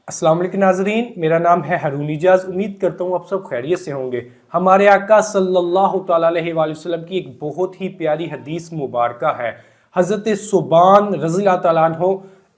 السلام علیکم ناظرین، میرا نام ہے ہارون اجاز۔ امید کرتا ہوں آپ سب خیریت سے ہوں گے۔ ہمارے آقا صلی اللہ تعالیٰ علیہ وآلہ وسلم کی ایک بہت ہی پیاری حدیث مبارکہ ہے۔ حضرت ثوبان رضی اللہ تعالیٰ عنہ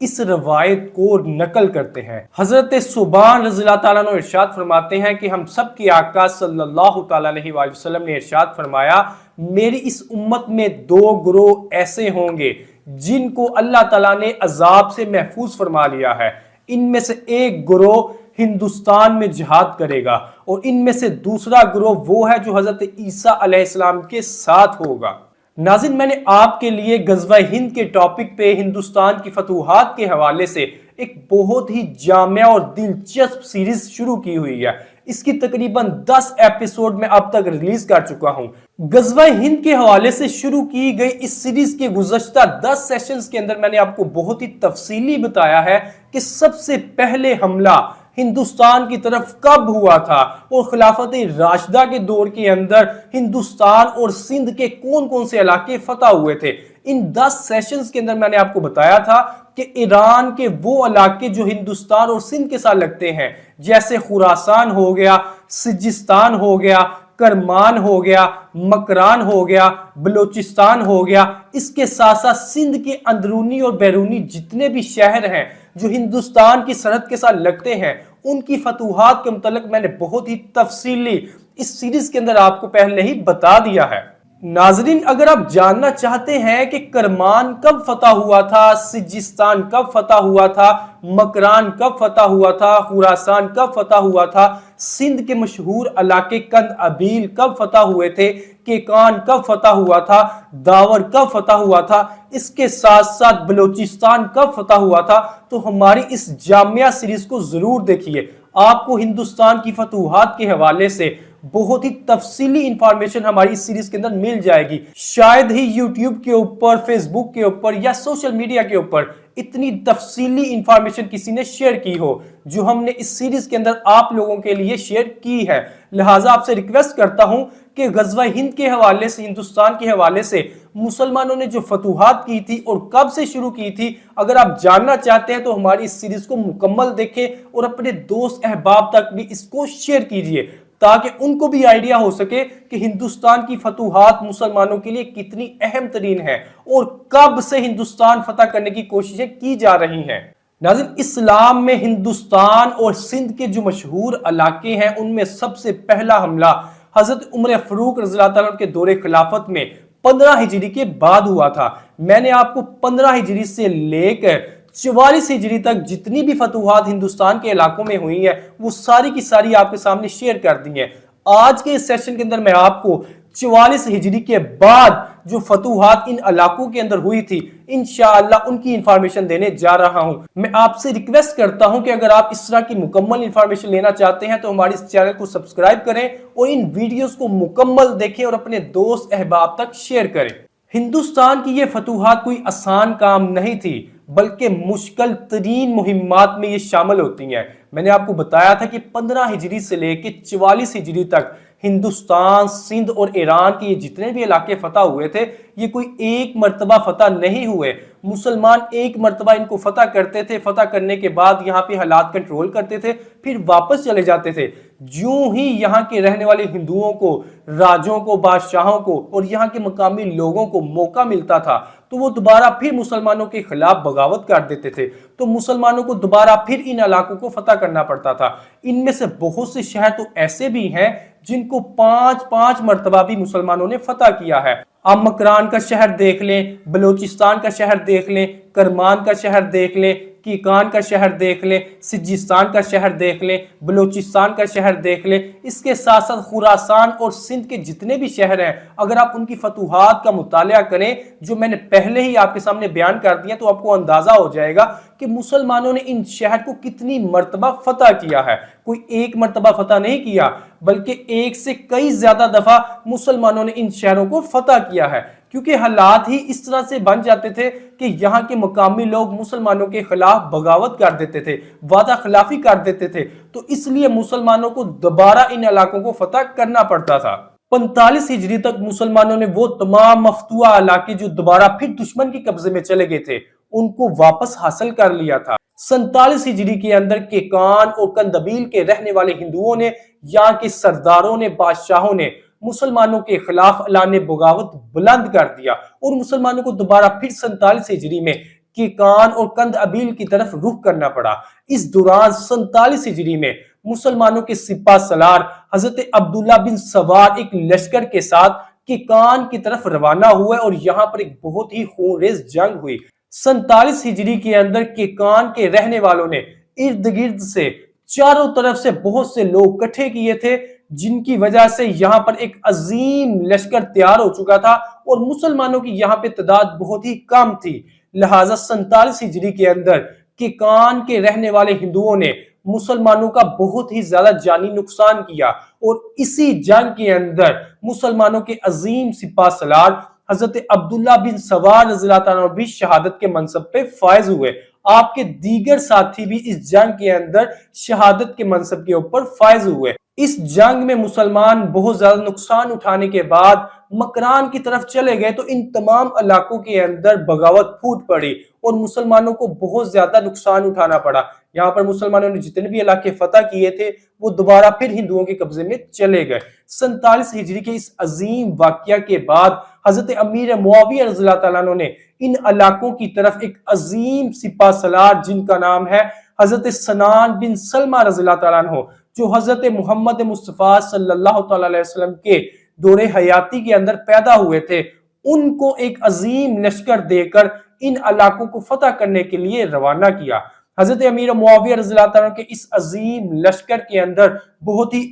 اس روایت کو نقل کرتے ہیں۔ حضرت ثوبان رضی اللہ تعالیٰ عنہ ارشاد فرماتے ہیں کہ ہم سب کے آقا صلی اللہ تعالیٰ علیہ وآلہ وسلم نے ارشاد فرمایا، میری اس امت میں دو گروہ ایسے ہوں گے جن کو اللہ تعالیٰ نے عذاب سے محفوظ فرما لیا ہے۔ ان میں سے ایک گروہ ہندوستان میں جہاد کرے گا اور ان میں سے دوسرا گروہ وہ ہے جو حضرت عیسیٰ علیہ السلام کے ساتھ ہوگا۔ ناظرین، میں نے آپ کے لیے غزوہ ہند کے ٹاپک پہ ہندوستان کی فتوحات کے حوالے سے ایک بہت ہی جامع اور دلچسپ سیریز شروع کی ہوئی ہے۔ اس کی تقریباً 10 ایپیسوڈ میں اب تک ریلیز کر چکا ہوں۔ غزوہ ہند کے حوالے سے شروع کی گئی اس سیریز کے گزشتہ 10 سیشنز کے اندر میں نے آپ کو بہت ہی تفصیلی بتایا ہے کہ سب سے پہلے حملہ ہندوستان کی طرف کب ہوا تھا اور خلافت راشدہ کے دور کے اندر ہندوستان اور سندھ کے کون کون سے علاقے فتح ہوئے تھے۔ ان 10 سیشنز کے اندر میں نے آپ کو بتایا تھا کہ ایران کے وہ علاقے جو ہندوستان اور سندھ کے ساتھ لگتے ہیں، جیسے خراسان ہو گیا، سجستان ہو گیا، کرمان ہو گیا، مکران ہو گیا، بلوچستان ہو گیا، اس کے ساتھ ساتھ سندھ کے اندرونی اور بیرونی جتنے بھی شہر ہیں جو ہندوستان کی سرحد کے ساتھ لگتے ہیں، ان کی فتوحات کے متعلق میں نے بہت ہی تفصیلی اس سیریز کے اندر آپ کو پہلے ہی بتا دیا ہے۔ ناظرین، اگر آپ جاننا چاہتے ہیں کہ کرمان کب فتح ہوا تھا، سجستان کب فتح ہوا تھا، مکران کب فتح ہوا تھا، خراسان کب فتح ہوا تھا، سندھ کے مشہور علاقے کند ابیل کب فتح ہوئے تھے، کیکان کب فتح ہوا تھا، داور کب فتح ہوا تھا، اس کے ساتھ ساتھ بلوچستان کب فتح ہوا تھا، تو ہماری اس جامعہ سیریز کو ضرور دیکھیے۔ آپ کو ہندوستان کی فتوحات کے حوالے سے بہت ہی تفصیلی انفارمیشن ہماری اس سیریز کے اندر مل جائے گی۔ شاید ہی یوٹیوب کے اوپر، فیس بک کے اوپر یا سوشل میڈیا کے اوپر اتنی تفصیلی انفارمیشن کسی نے شیئر کی ہو جو ہم نے اس سیریز کے اندر آپ لوگوں کے لیے شیئر کی ہے۔ لہٰذا آپ سے ریکویسٹ کرتا ہوں کہ غزوہ ہند کے حوالے سے، ہندوستان کے حوالے سے مسلمانوں نے جو فتوحات کی تھی اور کب سے شروع کی تھی، اگر آپ جاننا چاہتے ہیں تو ہماری اس سیریز کو مکمل دیکھیں اور اپنے دوست احباب تک بھی اس کو شیئر کیجئے تاکہ ان کو بھی آئیڈیا ہو سکے کہ ہندوستان کی فتوحات مسلمانوں کے لیے کتنی اہم ترین ہے اور کب سے ہندوستان فتح کرنے کی کوششیں کی جا رہی ہیں۔ ناظرین، اسلام میں ہندوستان اور سندھ کے جو مشہور علاقے ہیں ان میں سب سے پہلا حملہ حضرت عمر فاروق رضی اللہ تعالیٰ کے دور خلافت میں 15 ہجری کے بعد ہوا تھا۔ میں نے آپ کو 15 ہجری سے لے کر 44 ہجری تک جتنی بھی فتوحات ہندوستان کے علاقوں میں ہوئی ہیں وہ ساری کی ساری آپ کے سامنے شیئر کر دی ہیں۔ آج کے اس سیشن کے اندر میں آپ کو 44 ہجری کے بعد جو فتوحات ان علاقوں کے اندر ہوئی تھی انشاءاللہ ان کی انفارمیشن دینے جا رہا ہوں۔ میں آپ سے ریکویسٹ کرتا ہوں کہ اگر آپ اس طرح کی مکمل انفارمیشن لینا چاہتے ہیں تو ہمارے اس چینل کو سبسکرائب کریں اور ان ویڈیوز کو مکمل دیکھیں اور اپنے دوست احباب تک شیئر کریں۔ ہندوستان کی یہ فتوحات کوئی آسان کام نہیں تھی بلکہ مشکل ترین مہمات میں یہ شامل ہوتی ہیں۔ میں نے آپ کو بتایا تھا کہ 15 ہجری سے لے کے 44 ہجری تک ہندوستان، سندھ اور ایران کے یہ جتنے بھی علاقے فتح ہوئے تھے یہ کوئی ایک مرتبہ فتح نہیں ہوئے۔ مسلمان ایک مرتبہ ان کو فتح کرتے تھے، فتح کرنے کے بعد یہاں پہ حالات کنٹرول کرتے تھے، پھر واپس چلے جاتے تھے۔ جوں ہی یہاں کے رہنے والے ہندوؤں کو، راجوں کو، بادشاہوں کو اور یہاں کے مقامی لوگوں کو موقع ملتا تھا تو وہ دوبارہ پھر مسلمانوں کے خلاف بغاوت کر دیتے تھے، تو مسلمانوں کو دوبارہ پھر ان علاقوں کو فتح کرنا پڑتا تھا۔ ان میں سے بہت سے شہر تو ایسے بھی ہیں جن کو 5 مرتبہ بھی مسلمانوں نے فتح کیا ہے۔ آپ مکران کا شہر دیکھ لیں، بلوچستان کا شہر دیکھ لیں، کرمان کا شہر دیکھ لیں، کیکان کا شہر دیکھ لیں، سجستان کا شہر دیکھ لیں، بلوچستان کا شہر دیکھ لیں، اس کے ساتھ ساتھ خراسان اور سندھ کے جتنے بھی شہر ہیں اگر آپ ان کی فتوحات کا مطالعہ کریں جو میں نے پہلے ہی آپ کے سامنے بیان کر دیا تو آپ کو اندازہ ہو جائے گا کہ مسلمانوں نے ان شہر کو کتنی مرتبہ فتح کیا ہے۔ کوئی ایک مرتبہ فتح نہیں کیا بلکہ ایک سے کئی زیادہ دفعہ مسلمانوں نے ان شہروں کو فتح کیا ہے، کیونکہ حالات ہی اس طرح سے بن جاتے تھے کہ یہاں کے مقامی لوگ مسلمانوں کے خلاف بغاوت کر دیتے تھے، وعدہ خلافی کر دیتے تھے، تو اس لیے مسلمانوں کو دوبارہ ان علاقوں کو فتح کرنا پڑتا تھا۔ 45 ہجری تک مسلمانوں نے وہ تمام مفتوحہ علاقے جو دوبارہ پھر دشمن کے قبضے میں چلے گئے تھے ان کو واپس حاصل کر لیا تھا۔ 47 ہجری کے اندر کیکان اور کندبیل کے رہنے والے ہندوؤں نے، یہاں کے سرداروں نے، بادشاہوں نے مسلمانوں کے خلاف اعلان بغاوت بلند کر دیا اور مسلمانوں کو دوبارہ پھر 47 ہجری میں کیکان اور کند ابیل کی طرف رخ کرنا پڑا۔ اس دوران 47 ہجری میں مسلمانوں کے سپہ سالار حضرت عبداللہ بن سوار ایک لشکر کے ساتھ کیکان کی طرف روانہ ہوئے اور یہاں پر ایک بہت ہی خونریز جنگ ہوئی۔ 47 ہجری کے اندر کیکان کے رہنے والوں نے ارد گرد سے چاروں طرف سے بہت سے لوگ اکٹھے کیے تھے، جن کی وجہ سے یہاں پر ایک عظیم لشکر تیار ہو چکا تھا اور مسلمانوں کی یہاں پہ تعداد بہت ہی کم تھی۔ لہٰذا 47 ہجری کے اندر کیکان کے رہنے والے ہندوؤں نے مسلمانوں کا بہت ہی زیادہ جانی نقصان کیا اور اسی جنگ کے اندر مسلمانوں کے عظیم سپہ سالار حضرت عبداللہ بن سوار رضی اللہ تعالیٰ عنہ بھی شہادت کے منصب پہ فائز ہوئے۔ آپ کے دیگر ساتھی بھی اس جنگ کے اندر شہادت کے منصب کے اوپر فائز ہوئے۔ اس جنگ میں مسلمان بہت زیادہ نقصان اٹھانے کے بعد مکران کی طرف چلے گئے تو ان تمام علاقوں کے اندر بغاوت پھوٹ پڑی اور مسلمانوں کو بہت زیادہ نقصان اٹھانا پڑا۔ یہاں پر مسلمانوں نے جتنے بھی علاقے فتح کیے تھے وہ دوبارہ پھر ہندوؤں کے قبضے میں چلے گئے۔ 47 ہجری کے اس عظیم واقعہ کے بعد حضرت امیر معاویہ رضی اللہ تعالیٰ عنہ نے ان علاقوں کی طرف ایک عظیم سپہ سالار جن کا نام ہے حضرت سنان بن سلمہ رضی اللہ تعالیٰ عنہ، جو حضرت محمد مصطفیٰ صلی اللہ تعالیٰ علیہ وسلم کے دور حیاتی کے اندر پیدا ہوئے تھے، ان کو ایک عظیم لشکر دے کر ان علاقوں کو فتح کرنے کے لیے روانہ کیا۔ حضرت امیر معاویہ رضی اللہ تعالیٰ عنہ کے اس عظیم لشکر کے اندر بہت ہی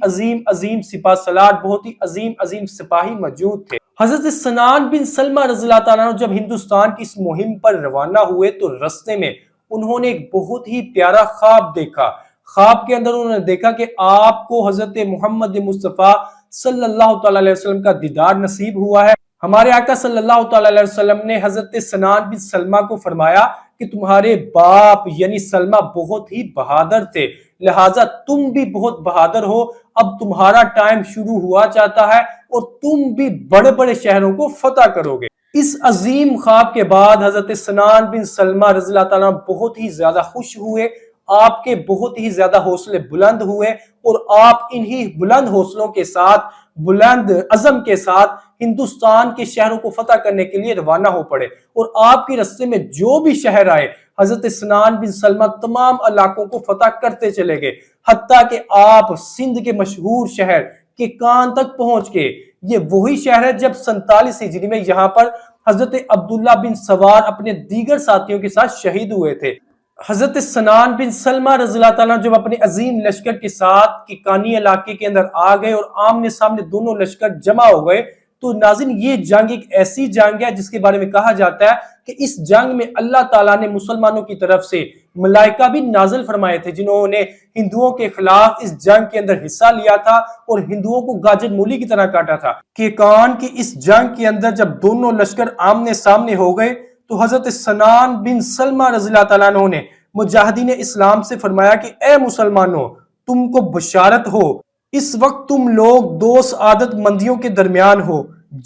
عظیم سپہ سالار، بہت ہی عظیم سپاہی موجود تھے۔ حضرت سنان بن سلمہ رضی اللہ تعالیٰ عنہ جب ہندوستان کی اس مہم پر روانہ ہوئے تو رستے میں انہوں نے ایک بہت ہی پیارا خواب دیکھا۔ خواب کے اندر انہوں نے دیکھا کہ آپ کو حضرت محمد مصطفیٰ صلی اللہ تعالیٰ علیہ وسلم کا دیدار نصیب ہوا ہے۔ ہمارے آقا صلی اللہ تعالیٰ علیہ وسلم نے حضرت سنان بن سلمہ کو فرمایا کہ تمہارے باپ یعنی سلمہ بہت ہی بہادر تھے، لہٰذا تم بھی بہت بہادر ہو، اب تمہارا ٹائم شروع ہوا چاہتا ہے اور تم بھی بڑے بڑے شہروں کو فتح کرو گے۔ اس عظیم خواب کے بعد حضرت سنان بن سلمہ رضی اللہ تعالیٰ بہت ہی زیادہ خوش ہوئے، آپ کے بہت ہی زیادہ حوصلے بلند ہوئے اور آپ انہی بلند حوصلوں کے ساتھ، بلند عزم کے ساتھ ہندوستان کے شہروں کو فتح کرنے کے لیے روانہ ہو پڑے اور آپ کے راستے میں جو بھی شہر آئے حضرت سنان بن سلمہ تمام علاقوں کو فتح کرتے چلے گئے، حتیٰ کہ آپ سندھ کے مشہور شہر کیکان تک پہنچ گئے۔ یہ وہی شہر ہے جب 47 ہجری میں یہاں پر حضرت عبداللہ بن سوار اپنے دیگر ساتھیوں کے ساتھ شہید ہوئے تھے۔ حضرت سنان بن سلمہ رضی اللہ تعالیٰ جب اپنے عظیم لشکر کے ساتھ کیکانی علاقے کے اندر آ گئے اور آمنے سامنے دونوں لشکر جمع ہو گئے تو ناظرین یہ جنگ ایک ایسی جنگ ہے جس کے بارے میں کہا جاتا ہے کہ اس جنگ میں اللہ تعالیٰ نے مسلمانوں کی طرف سے ملائکہ بھی نازل فرمائے تھے، جنہوں نے ہندوؤں کے خلاف اس جنگ کے اندر حصہ لیا تھا اور ہندوؤں کو گاجر مولی کی طرح کاٹا تھا۔ کیکان کی اس جنگ کے اندر جب دونوں لشکر آمنے سامنے ہو گئے تو حضرت سنان بن سلمہ رضی اللہ تعالیٰ عنہ نے مجاہدین اسلام سے فرمایا کہ اے مسلمانوں، تم کو بشارت ہو، اس وقت تم لوگ دو سعادت مندیوں کے درمیان ہو،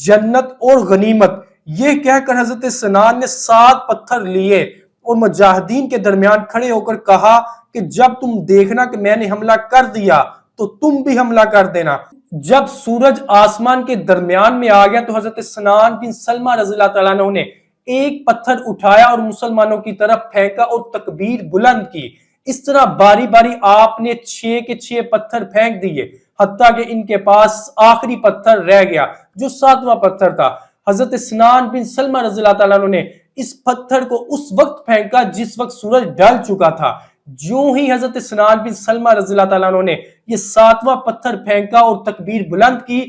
جنت اور غنیمت۔ یہ کہہ کر حضرت سنان نے 7 پتھر لیے اور مجاہدین کے درمیان کھڑے ہو کر کہا کہ جب تم دیکھنا کہ میں نے حملہ کر دیا تو تم بھی حملہ کر دینا۔ جب سورج آسمان کے درمیان میں آ گیا تو حضرت سنان بن سلمہ رضی اللہ تعالیٰ عنہ نے ایک پتھر اٹھایا اور مسلمانوں کی طرف پھینکا اور تکبیر بلند کی۔ اس طرح باری باری آپ نے 6 کے 6 پتھر پھینک دیے، حتیٰ کہ ان کے پاس آخری پتھر رہ گیا جو 7واں پتھر تھا۔ حضرت سنان بن سلمہ رضی اللہ تعالیٰ عنہ نے اس پتھر کو اس وقت پھینکا جس وقت سورج ڈھل چکا تھا۔ جو ہی حضرت سنان بن سلمہ رضی اللہ تعالیٰ عنہ نے یہ 7واں پتھر پھینکا اور تکبیر بلند کی،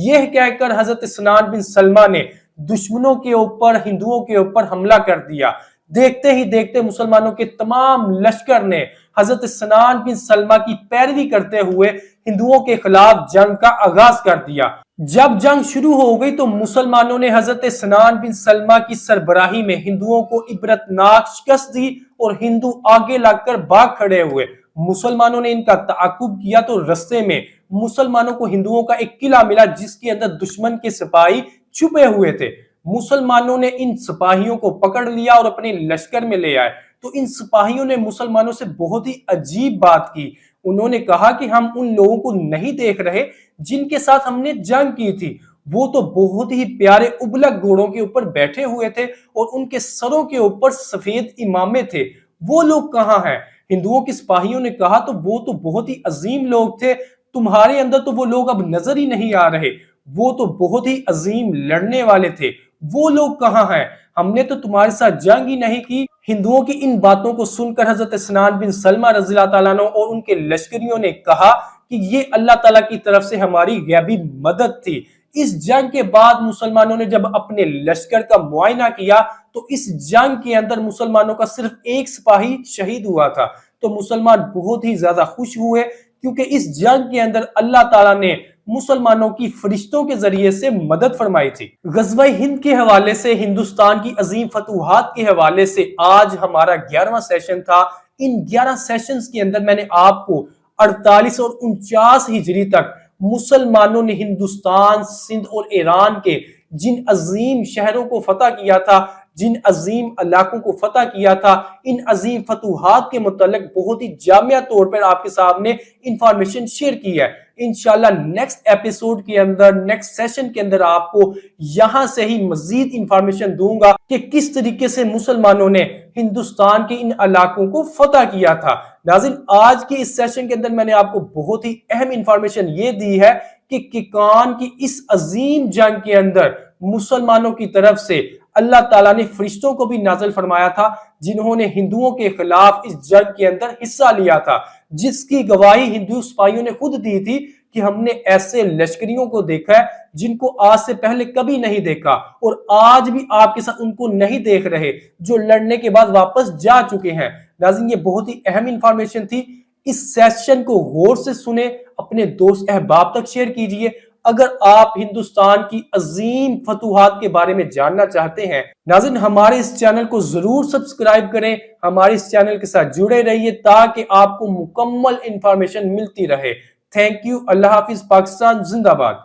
یہ کہہ کر حضرت سنان بن سلمہ نے دشمنوں کے اوپر، ہندوؤں کے اوپر حملہ کر دیا۔ دیکھتے ہی دیکھتے مسلمانوں کے تمام لشکر نے حضرت سنان بن سلمہ کی پیروی کرتے ہوئے ہندوؤں کے خلاف جنگ کا آغاز کر دیا۔ جب جنگ شروع ہو گئی تو مسلمانوں نے حضرت سنان بن سلمہ کی سربراہی میں ہندوؤں کو عبرتناک شکست دی اور ہندو آگے لگ کر بھاگ کھڑے ہوئے۔ مسلمانوں نے ان کا تعاقب کیا تو رستے میں مسلمانوں کو ہندوؤں کا ایک قلعہ ملا جس کے اندر دشمن کے سپاہی چھپے ہوئے تھے۔ مسلمانوں نے ان سپاہیوں کو پکڑ لیا اور اپنے لشکر میں لے آئے۔ تو ان سپاہیوں نے مسلمانوں سے بہت ہی عجیب بات کی، انہوں نے کہا کہ ہم ان لوگوں کو نہیں دیکھ رہے جن کے ساتھ ہم نے جنگ کی تھی، وہ تو بہت ہی پیارے ابلک گھوڑوں کے اوپر بیٹھے ہوئے تھے اور ان کے سروں کے اوپر سفید امامے تھے، وہ لوگ کہاں ہیں؟ ہندوؤں کے سپاہیوں نے کہا تو وہ تو بہت ہی عظیم لوگ تھے، تمہارے اندر تو وہ لوگ اب نظر ہی نہیں آ رہے، وہ تو بہت ہی عظیم لڑنے والے تھے، وہ لوگ کہاں ہیں؟ ہم نے تو تمہارے ساتھ جنگ ہی نہیں کی۔ ہندوؤں کی ان باتوں کو سن کر حضرت سنان بن سلمہ رضی اللہ تعالیٰ عنہ اور ان کے لشکریوں نے کہا کہ یہ اللہ تعالیٰ کی طرف سے ہماری غیبی مدد تھی۔ اس جنگ کے بعد مسلمانوں نے جب اپنے لشکر کا معائنہ کیا تو اس جنگ کے اندر مسلمانوں کا صرف ایک سپاہی شہید ہوا تھا، تو مسلمان بہت ہی زیادہ خوش ہوئے کیونکہ اس جنگ کے اندر اللہ تعالیٰ نے مسلمانوں کی فرشتوں کے ذریعے سے مدد فرمائی تھی۔ غزوہ ہند کے حوالے سے، ہندوستان کی عظیم فتوحات کے حوالے سے آج ہمارا 11واں سیشن تھا۔ ان 11 سیشنز کے اندر میں نے آپ کو 48 اور 49 ہجری تک مسلمانوں نے ہندوستان، سندھ اور ایران کے جن عظیم شہروں کو فتح کیا تھا، جن عظیم علاقوں کو فتح کیا تھا، ان عظیم فتوحات کے متعلق بہت ہی جامع طور پر آپ کے سامنے انفارمیشن شیئر کی ہے۔ انشاءاللہ نیکسٹ ایپیسوڈ کے اندر، نیکسٹ سیشن کے اندر آپ کو یہاں سے ہی مزید انفارمیشن دوں گا کہ کس طریقے سے مسلمانوں نے ہندوستان کے ان علاقوں کو فتح کیا تھا۔ ناظرین، آج کے اس سیشن کے اندر میں نے آپ کو بہت ہی اہم انفارمیشن یہ دی ہے کہ کیکان کی اس عظیم جنگ کے اندر مسلمانوں کی طرف سے اللہ تعالیٰ نے فرشتوں کو بھی نازل فرمایا تھا جنہوں نے ہندوؤں کے خلاف اس جنگ کے اندر حصہ لیا تھا، جس کی گواہی ہندو سپاہیوں نے خود دی تھی کہ ہم نے ایسے لشکریوں کو دیکھا ہے جن کو آج سے پہلے کبھی نہیں دیکھا، اور آج بھی آپ کے ساتھ ان کو نہیں دیکھ رہے جو لڑنے کے بعد واپس جا چکے ہیں۔ ناظرین، یہ بہت ہی اہم انفارمیشن تھی، اس سیشن کو غور سے سنیں، اپنے دوست احباب تک شیئر کیجئے۔ اگر آپ ہندوستان کی عظیم فتوحات کے بارے میں جاننا چاہتے ہیں، ناظرین ہمارے اس چینل کو ضرور سبسکرائب کریں، ہمارے اس چینل کے ساتھ جڑے رہیے تاکہ آپ کو مکمل انفارمیشن ملتی رہے۔ تھینک یو، اللہ حافظ، پاکستان زندہ باد۔